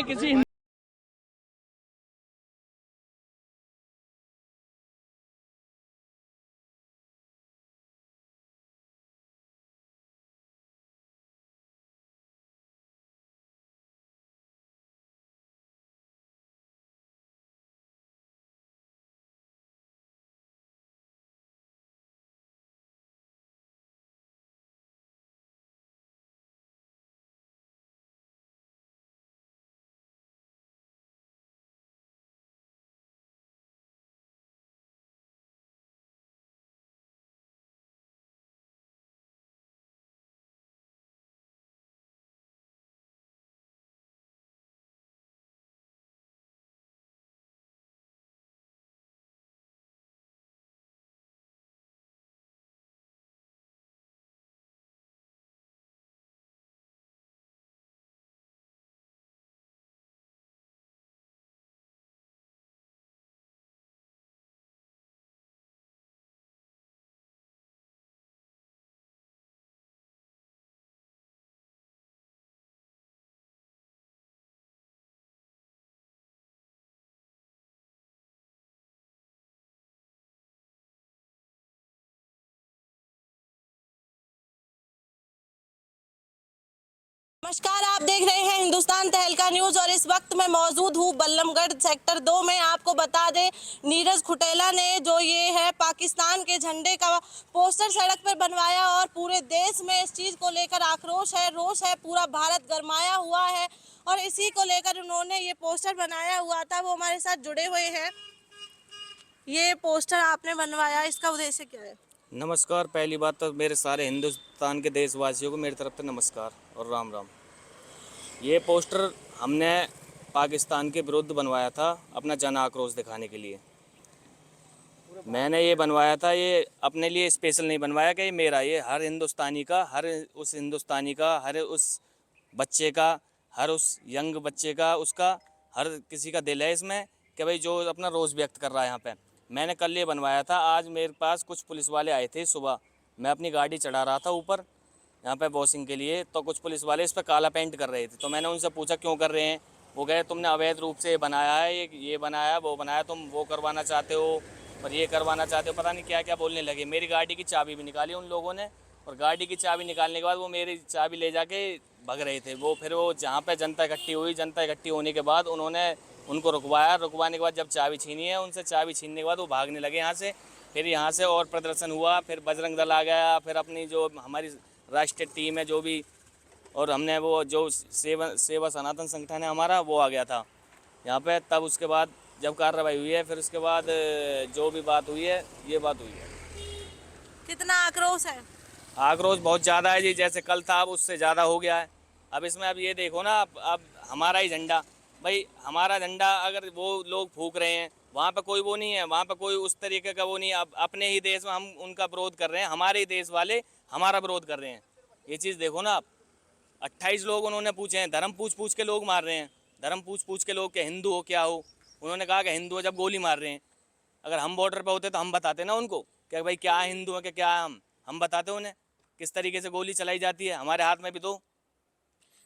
ये किसी नमस्कार, आप देख रहे हैं हिंदुस्तान तहलका न्यूज और इस वक्त मैं मौजूद हूँ बल्लमगढ़ सेक्टर 2 में। आपको बता दें, नीरज खुटेला ने जो ये है पाकिस्तान के झंडे का पोस्टर सड़क पर बनवाया और पूरे देश में इस चीज को लेकर आक्रोश है, रोष है, पूरा भारत गरमाया हुआ है और इसी को लेकर उन्होंने ये पोस्टर बनाया हुआ था। वो हमारे साथ जुड़े हुए हैं। ये पोस्टर आपने बनवाया, इसका उद्देश्य क्या है? नमस्कार। पहली बात तो मेरे सारे हिंदुस्तान के देशवासियों को मेरी तरफ से नमस्कार और राम राम। ये पोस्टर हमने पाकिस्तान के विरुद्ध बनवाया था अपना जन आक्रोश दिखाने के लिए। मैंने ये बनवाया था, ये अपने लिए स्पेशल नहीं बनवाया कि ये मेरा, ये हर हिंदुस्तानी का, हर उस हिंदुस्तानी का, हर उस बच्चे का, हर उस यंग बच्चे का, उसका हर किसी का दिल है इसमें कि भाई जो अपना रोष व्यक्त कर रहा है यहाँ पे। मैंने कल ये बनवाया था। आज मेरे पास कुछ पुलिस वाले आए थे सुबह, मैं अपनी गाड़ी चढ़ा रहा था ऊपर यहाँ पे वॉशिंग के लिए, तो कुछ पुलिस वाले इस पर काला पेंट कर रहे थे। तो मैंने उनसे पूछा क्यों कर रहे हैं। वो कहे तुमने अवैध रूप से बनाया है, ये बनाया, वो बनाया, तुम वो करवाना चाहते हो और ये करवाना चाहते हो, पता नहीं क्या क्या बोलने लगे। मेरी गाड़ी की चाबी भी निकाली उन लोगों ने और गाड़ी की चाबी निकालने के बाद वो मेरी चाबी ले जाके भग रहे थे। वो फिर वो जहाँ पे जनता इकट्ठी हुई, जनता इकट्ठी होने के बाद उन्होंने उनको रुकवाया। रुकवाने के बाद जब चाबी छीनी है उनसे, चाबी छीनने के बाद वो भागने लगे यहाँ से। फिर यहाँ से और प्रदर्शन हुआ, फिर बजरंग दल आ गया, फिर अपनी जो हमारी राष्ट्रीय टीम है जो भी, और हमने वो जो सेवा सनातन संगठन है हमारा, वो आ गया था यहाँ पे। तब उसके बाद जब कार्रवाई हुई है, फिर उसके बाद जो भी बात हुई है, ये बात हुई है। कितना आक्रोश है? आक्रोश बहुत ज़्यादा है जी, जैसे कल था अब उससे ज़्यादा हो गया है। अब इसमें अब ये देखो ना, अब हमारा ही झंडा, भाई हमारा झंडा अगर वो लोग फूंक रहे हैं, वहाँ पे कोई वो नहीं है, वहाँ पे कोई उस तरीके का वो नहीं है। अब अपने ही देश में हम उनका विरोध कर रहे हैं, हमारे ही देश वाले हमारा विरोध कर रहे हैं। ये चीज़ देखो ना आप। 28 लोग उन्होंने पूछे हैं, धर्म पूछ पूछ के लोग मार रहे हैं, धर्म पूछ पूछ के लोग, के हिंदू हो क्या हो। उन्होंने कहा कि हिंदू है, जब गोली मार रहे हैं। अगर हम बॉर्डर पे होते तो हम बताते ना उनको कि भाई क्या है, हिंदू है कि क्या है। हम बताते उन्हें किस तरीके से गोली चलाई जाती है, हमारे हाथ में भी तो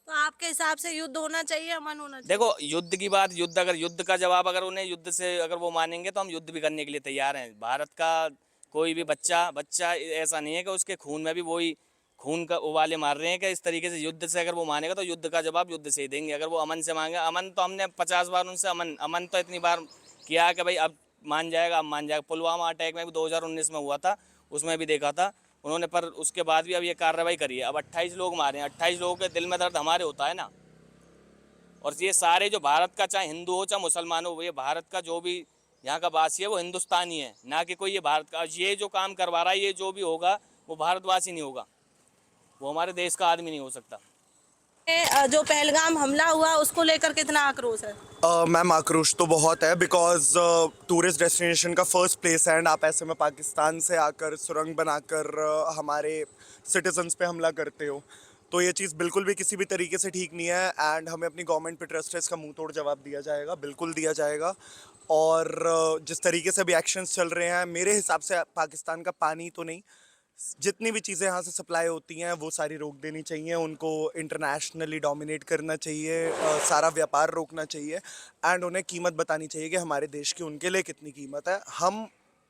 आपके हिसाब से युद्ध होना चाहिए, अमन होना चाहिए? देखो युद्ध की बात, युद्ध अगर युद्ध का जवाब अगर उन्हें युद्ध से अगर वो मानेंगे तो हम युद्ध भी करने के लिए तैयार हैं। भारत का कोई भी बच्चा ऐसा नहीं है कि उसके खून में भी वही खून का उबाले मार रहे हैं कि इस तरीके से युद्ध से अगर वो मानेगा तो युद्ध का जवाब युद्ध से ही देंगे। अगर वो अमन से मांगे, अमन तो हमने 50 बार उनसे अमन तो इतनी बार किया कि भाई अब मान जाएगा, अब मान जाएगा। पुलवामा अटैक में भी 2019 में हुआ था, उसमें भी देखा था उन्होंने, पर उसके बाद भी अब ये कार्रवाई करी है। अब 28 लोग मारे हैं, 28 लोगों के दिल में दर्द हमारे होता है ना। और ये सारे जो भारत का, चाहे हिंदू हो चाहे मुसलमान हो, ये भारत का जो भी यहाँ का वासी है वो हिंदुस्तानी है, ना कि कोई ये भारत का। ये जो काम करवा रहा है, ये जो भी होगा वो भारतवासी नहीं होगा, वो हमारे देश का आदमी नहीं हो सकता। जो पहलगाम हमला हुआ उसको लेकर कितना आक्रोश है? मैम आक्रोश तो बहुत है, बिकॉज टूरिस्ट डेस्टिनेशन का फर्स्ट प्लेस है एंड आप ऐसे में पाकिस्तान से आकर सुरंग बनाकर हमारे सिटीजन्स पे हमला करते हो, तो ये चीज़ बिल्कुल भी किसी भी तरीके से ठीक नहीं है। एंड हमें अपनी गवर्नमेंट पे ट्रस्ट है, इसका मुंह तोड़ जवाब दिया जाएगा, बिल्कुल दिया जाएगा। और जिस तरीके से अभी एक्शंस चल रहे हैं, मेरे हिसाब से पाकिस्तान का पानी तो नहीं, जितनी भी चीज़ें यहाँ से सप्लाई होती हैं वो सारी रोक देनी चाहिए, उनको इंटरनेशनली डोमिनेट करना चाहिए, सारा व्यापार रोकना चाहिए एंड उन्हें कीमत बतानी चाहिए कि हमारे देश की उनके लिए कितनी कीमत है, हम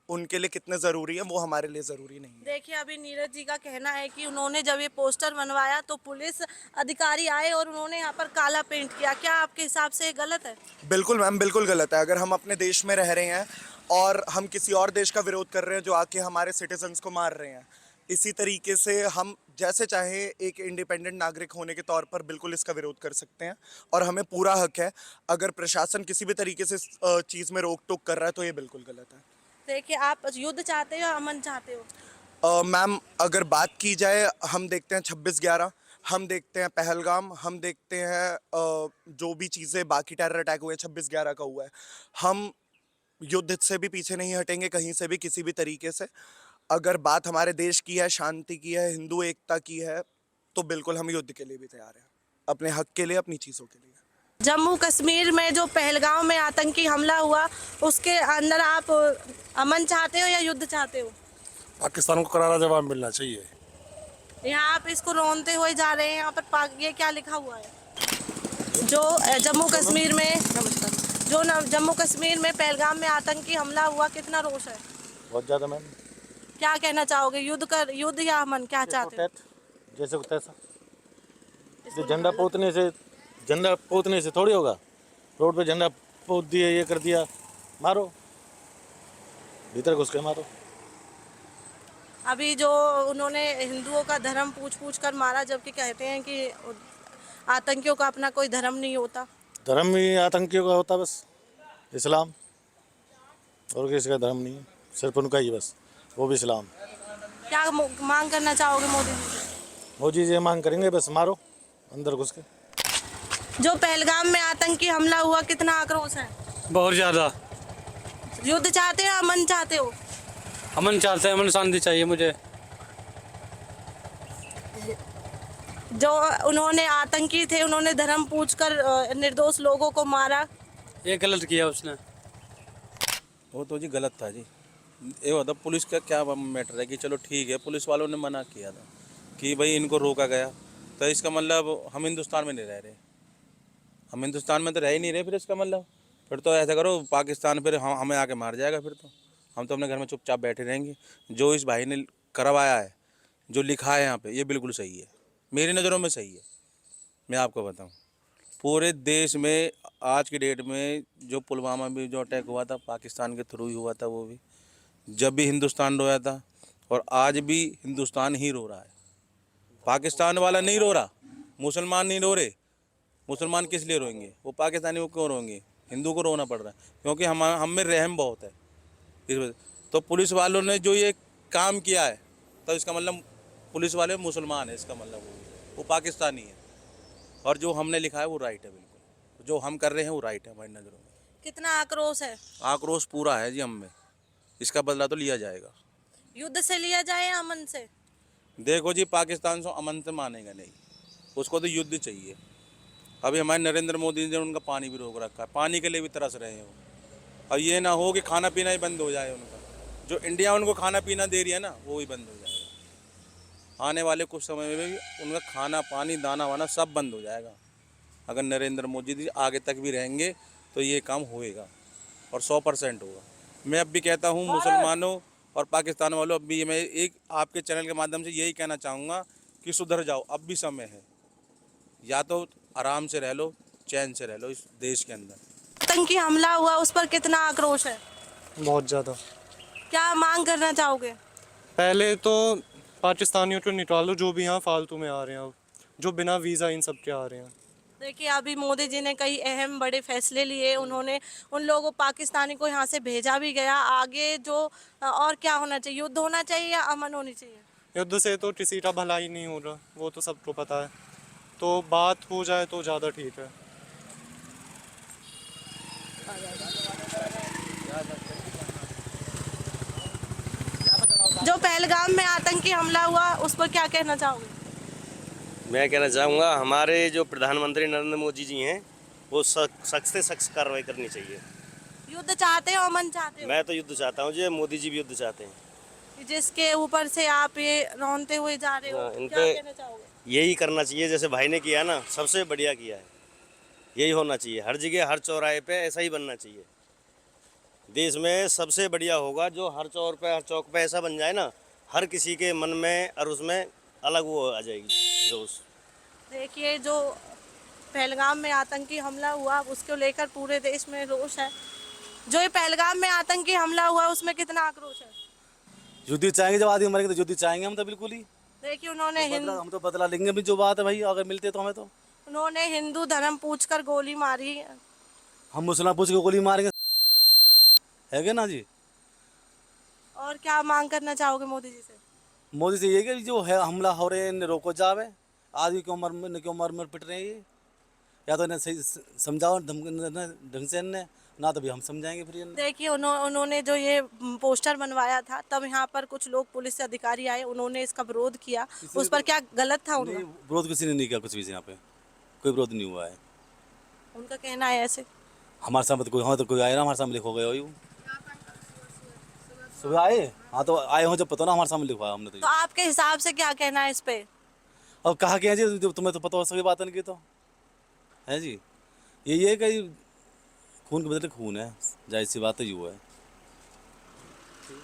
उनके लिए कितने ज़रूरी हैं, वो हमारे लिए ज़रूरी नहीं है। देखिए अभी नीरज जी का कहना है कि उन्होंने जब ये पोस्टर बनवाया तो पुलिस अधिकारी आए और उन्होंने यहाँ पर काला पेंट किया, क्या आपके हिसाब से ये गलत है? बिल्कुल मैम, बिल्कुल गलत है। अगर हम अपने देश में रह रहे हैं और हम किसी और देश का विरोध कर रहे हैं जो आके हमारे सिटीजन्स को मार रहे हैं, इसी तरीके से हम जैसे चाहे एक इंडिपेंडेंट नागरिक होने के तौर पर बिल्कुल इसका विरोध कर सकते हैं और हमें पूरा हक है। अगर प्रशासन किसी भी तरीके से इस चीज़ में रोक टोक कर रहा है तो ये बिल्कुल गलत है। देखिए आप युद्ध चाहते हो या अमन चाहते हो? मैम अगर बात की जाए, हम देखते हैं 26/11, हम देखते हैं पहलगाम, हम देखते हैं जो भी चीज़ें बाकी टेरर अटैक हुए 26/11 का हुआ है, हम युद्ध से भी पीछे नहीं हटेंगे कहीं से भी किसी भी तरीके से। अगर बात हमारे देश की है, शांति की है, हिंदू एकता की है, तो बिल्कुल हम युद्ध के लिए भी तैयार हैं, अपने हक के लिए, अपनी चीज़ों के लिए। जम्मू कश्मीर में जो पहलगाम में आतंकी हमला हुआ उसके अंदर आप अमन चाहते हो या युद्ध चाहते हो? पाकिस्तान को करारा जवाब मिलना चाहिए। यहाँ आप इसको रोनते हुए जा रहे हैं, यहाँ पर ये क्या लिखा हुआ है? जो जम्मू कश्मीर में जम्मू कश्मीर में पहलगाम में आतंकी हमला हुआ, कितना रोष है? बहुत ज़्यादा मैम। क्या कहना चाहोगे, युद्ध या अमन, क्या चाहते हो? जैसे तैसा झंडा पोतने से थोड़ी होगा। रोड पे झंडा पोत दिए, ये कर दिया, मारो, भीतर घुस के मारो। अभी जो उन्होंने हिंदुओं का धर्म पूछ कर मारा, जबकि कहते हैं कि आतंकियों का अपना कोई धर्म नहीं होता। धर्म ही आतंकियों का होता, बस इस्लाम, और किसी का धर्म नहीं है, सिर्फ उनका ही बस, वो भी इस्लाम। क्या मांग करना चाहोगे मोदी जी से? मोदी जी मांग करेंगे बस मारो अंदर घुस के। जो पहलगाम में आतंकी हमला हुआ, कितना आक्रोश है? बहुत ज़्यादा। युद्ध चाहते हो, अमन चाहते हो? अमन चाहते हैं, अमन शांति चाहिए मुझे। जो उन्होंने आतंकी थे, उन्होंने धर्म पूछकर निर्दोष लोगों को मारा, ये गलत किया उसने। वो तो जी गलत था जी। ये होता पुलिस का क्या मैटर है कि चलो ठीक है, पुलिस वालों ने मना किया था कि भाई इनको रोका गया, तो इसका मतलब हम हिंदुस्तान में नहीं रह रहे, हम हिंदुस्तान में तो रह ही नहीं रहे। फिर इसका मतलब फिर तो ऐसा करो, पाकिस्तान फिर हमें आके मार जाएगा, फिर तो हम तो अपने घर में चुपचाप बैठे रहेंगे। जो इस भाई ने करवाया है, जो लिखा है यहाँ पे, ये बिल्कुल सही है, मेरी नज़रों में सही है। मैं आपको बताऊँ, पूरे देश में आज की डेट में जो पुलवामा में जो अटैक हुआ था, पाकिस्तान के थ्रू ही हुआ था। वो भी जब भी हिंदुस्तान रोया था और आज भी हिंदुस्तान ही रो रहा है। पाकिस्तान वाला नहीं रो रहा, मुसलमान नहीं रो रहे। मुसलमान किस लिए रोएंगे? वो पाकिस्तानी वो क्यों रोएंगे? हिंदू को रोना पड़ रहा है, क्योंकि हम में रहम बहुत है इस वजह। तो पुलिस वालों ने जो ये काम किया है, तो इसका मतलब पुलिस वाले मुसलमान है, इसका मतलब वो पाकिस्तानी है। और जो हमने लिखा है वो राइट है, बिल्कुल जो हम कर रहे हैं वो राइट है हमारी नज़रों में। कितना आक्रोश है? आक्रोश पूरा है जी हम में, इसका बदला तो लिया जाएगा। युद्ध से लिया जाए या अमन से? देखो जी, पाकिस्तान से अमन से मानेगा नहीं, उसको तो युद्ध चाहिए। अभी हमारे नरेंद्र मोदी ने उनका पानी भी रोक रखा है, पानी के लिए भी तरस रहे हैं वो। अब ये ना हो कि खाना पीना ही बंद हो जाए उनका, जो इंडिया उनको खाना पीना दे रही है ना, वो ही बंद हो जाएगा। आने वाले कुछ समय में भी उनका खाना पानी दाना वाना सब बंद हो जाएगा। अगर नरेंद्र मोदी जी आगे तक भी रहेंगे तो ये काम होएगा और 100% होगा। मैं अब भी कहता हूँ मुसलमानों और पाकिस्तान वालों, अब भी मैं एक आपके चैनल के माध्यम से यही कहना चाहूँगा कि सुधर जाओ, अब भी समय है। या तो आराम से रह लो, चैन से रह लो इस देश के अंदर। आतंकी हमला हुआ, उस पर कितना आक्रोश है? बहुत ज़्यादा। क्या मांग करना चाहोगे? पहले तो पाकिस्तानियों को निकालो जो भी यहाँ फालतू में आ रहे हैं, जो बिना वीज़ा इन सब के आ रहे हैं। देखिए अभी मोदी जी ने कई अहम बड़े फैसले लिए, उन्होंने उन लोगों पाकिस्तानी को यहाँ से भेजा भी गया। आगे जो और क्या होना चाहिए, युद्ध होना चाहिए या अमन होनी चाहिए? युद्ध से तो किसी का भला ही नहीं हो रहा, वो तो सबको पता है। तो बात हो जाए तो ज़्यादा ठीक है। जो पहलगाम में आतंकी हमला हुआ, उस पर क्या कहना चाहोगे? मैं कहना चाहूँगा हमारे जो प्रधानमंत्री नरेंद्र मोदी जी हैं, वो सख्त से सख्त कार्रवाई करनी चाहिए। युद्ध चाहते हो, अमन चाहते हो? मैं तो युद्ध चाहता हूँ जी, मोदी जी भी युद्ध चाहते हैं। जिसके ऊपर से आप ये रौनते हुए जा रहे हो, हाँ, इन क्या पे- कहना चाहोगे? यही करना चाहिए जैसे भाई ने किया ना, सबसे बढ़िया किया है। यही होना चाहिए हर जगह, हर चौराहे पे ऐसा ही बनना चाहिए। देश में सबसे बढ़िया होगा जो हर चौर पे, हर चौक पे ऐसा बन जाए ना, हर किसी के मन में और उसमें अलग वो आ जाएगी जोश। देखिए, जो पहलगाम में आतंकी हमला हुआ उसको लेकर पूरे देश में रोष है। जो ये पहलगाम में आतंकी हमला हुआ उसमें कितना आक्रोश है। युद्ध चाहेंगे, जब आदमी मरेंगे तो युद्ध चाहेंगे हम तो बिल्कुल ही। देखिए, उन्होंने हम तो बदला लेंगे भी, जो बात है भाई, अगर मिलते तो हमें तो। उन्होंने हिंदू धर्म पूछकर गोली मारी। हम मुसलमान पूछ के गोली मारेंगे, है क्या ना जी। और क्या मांग करना चाहोगे मोदी जी से? मोदी से ये कि जो है हमला हो रहे हैं इन्हें रोको जावे। आदमी की उम्र में क्यों मर पिट रहे हैं ये, या तो इन्हें सही समझाओ ढंग से इन्हें, ना तो भी हम समझाएंगे फिर इन्हें। देखिए, उन्होंने जो ये पोस्टर बनवाया था तब यहाँ पर कुछ लोग पुलिस से अधिकारी आए, उन्होंने इसका विरोध किया। उस पर क्या गलत था नहीं, उनका? विरोध किसी ने नहीं किया, कुछ भी यहाँ पे कोई विरोध नहीं हुआ है। उनका कहना है ऐसे। हमारे सामने तो कोई, हाँ तो कोई आए ना हमारे सामने लिखो गए हो सुबह आए, हाँ तो आए हो जब पता ना हमारे सामने लिखवाया हमने तो तो। आपके हिसाब से क्या कहना है इस पे? और कहा क्या जी, तुम्हें तो पता हो सभी बात की तो है जी। ये है कि खून के बदले खून है, जाहिर सी बात है यू है।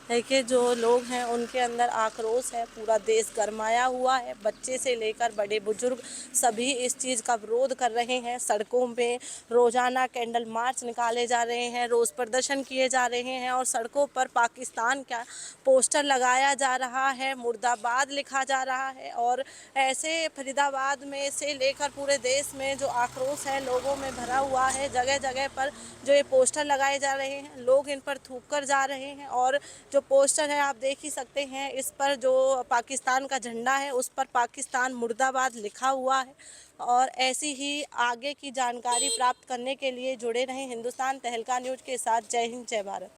देखिए, जो लोग हैं उनके अंदर आक्रोश है, पूरा देश गरमाया हुआ है। बच्चे से लेकर बड़े बुजुर्ग सभी इस चीज़ का विरोध कर रहे हैं। सड़कों पे रोज़ाना कैंडल मार्च निकाले जा रहे हैं, रोज़ प्रदर्शन किए जा रहे हैं और सड़कों पर पाकिस्तान का पोस्टर लगाया जा रहा है, मुर्दाबाद लिखा जा रहा है। और ऐसे फरीदाबाद में से लेकर पूरे देश में जो आक्रोश है लोगों में भरा हुआ है। जगह जगह पर जो ये पोस्टर लगाए जा रहे हैं, लोग इन पर थूक कर जा रहे हैं। और जो पोस्टर है आप देख ही सकते हैं, इस पर जो पाकिस्तान का झंडा है उस पर पाकिस्तान मुर्दाबाद लिखा हुआ है। और ऐसी ही आगे की जानकारी प्राप्त करने के लिए जुड़े रहें हिंदुस्तान तहलका न्यूज़ के साथ। जय हिंद, जय भारत।